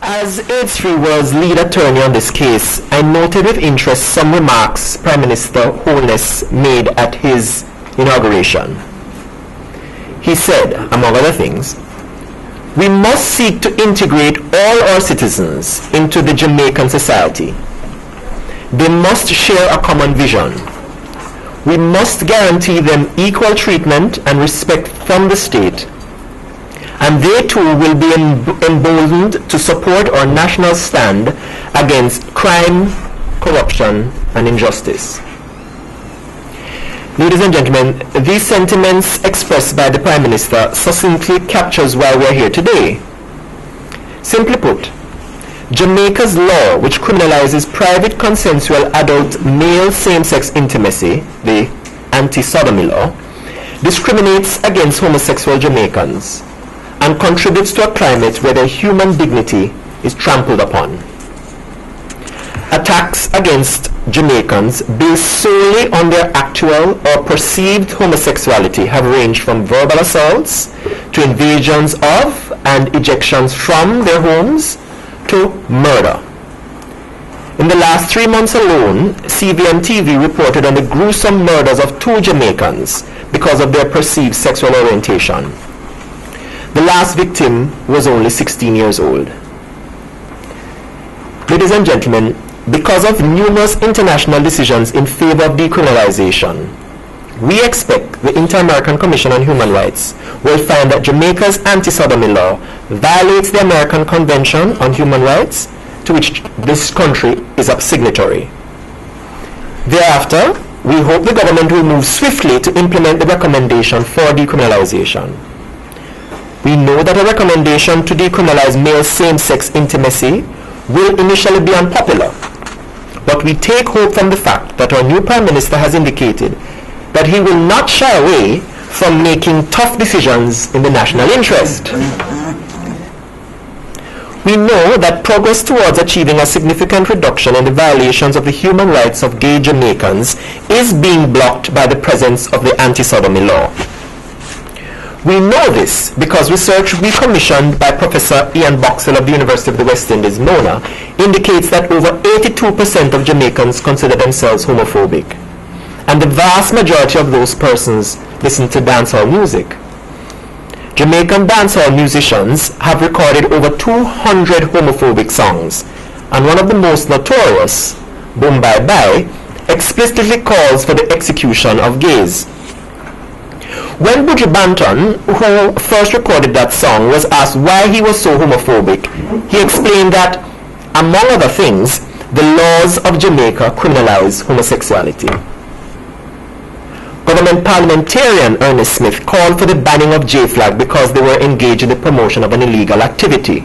As AIDS-Free World's lead attorney on this case, I noted with interest some remarks Prime Minister Holness made at his inauguration. He said, among other things, "We must seek to integrate all our citizens into the Jamaican society. They must share a common vision. We must guarantee them equal treatment and respect from the state, and they too will be emboldened to support our national stand against crime, corruption, and injustice." Ladies and gentlemen, these sentiments expressed by the Prime Minister succinctly captures why we are here today. Simply put, Jamaica's law, which criminalizes private consensual adult male same-sex intimacy, the anti-sodomy law, discriminates against homosexual Jamaicans and contributes to a climate where their human dignity is trampled upon. Attacks against Jamaicans based solely on their actual or perceived homosexuality have ranged from verbal assaults to invasions of and ejections from their homes to murder. In the last 3 months alone, CVM TV reported on the gruesome murders of 2 Jamaicans because of their perceived sexual orientation. The last victim was only 16 years old. Ladies and gentlemen, because of numerous international decisions in favor of decriminalization, we expect the Inter-American Commission on Human Rights will find that Jamaica's anti-sodomy law violates the American Convention on Human Rights, to which this country is a signatory. Thereafter, we hope the government will move swiftly to implement the recommendation for decriminalization. We know that a recommendation to decriminalize male same-sex intimacy will initially be unpopular, but we take hope from the fact that our new Prime Minister has indicated that he will not shy away from making tough decisions in the national interest. We know that progress towards achieving a significant reduction in the violations of the human rights of gay Jamaicans is being blocked by the presence of the anti-sodomy law. We know this because research we commissioned by Professor Ian Boxell of the University of the West Indies, Mona, indicates that over 82% of Jamaicans consider themselves homophobic, and the vast majority of those persons listen to dancehall music. Jamaican dancehall musicians have recorded over 200 homophobic songs, and one of the most notorious, Boom Bye Bye, explicitly calls for the execution of gays. When Buju Banton, who first recorded that song, was asked why he was so homophobic, he explained that, among other things, the laws of Jamaica criminalize homosexuality. Government parliamentarian Ernest Smith called for the banning of J-Flag because they were engaged in the promotion of an illegal activity.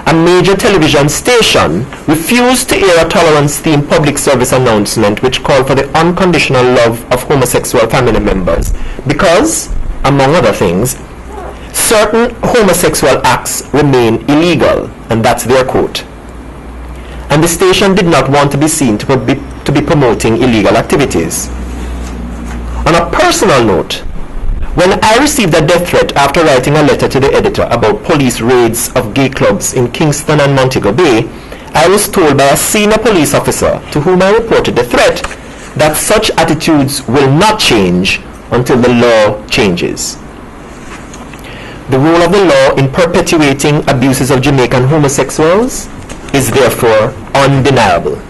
A major television station refused to air a tolerance-themed public service announcement which called for the unconditional love of homosexual family members because, among other things, certain homosexual acts remain illegal, and that's their quote. And the station did not want to be seen to be promoting illegal activities. On a personal note, when I received a death threat after writing a letter to the editor about police raids of gay clubs in Kingston and Montego Bay, I was told by a senior police officer to whom I reported the threat that such attitudes will not change until the law changes. The role of the law in perpetuating abuses of Jamaican homosexuals is therefore undeniable.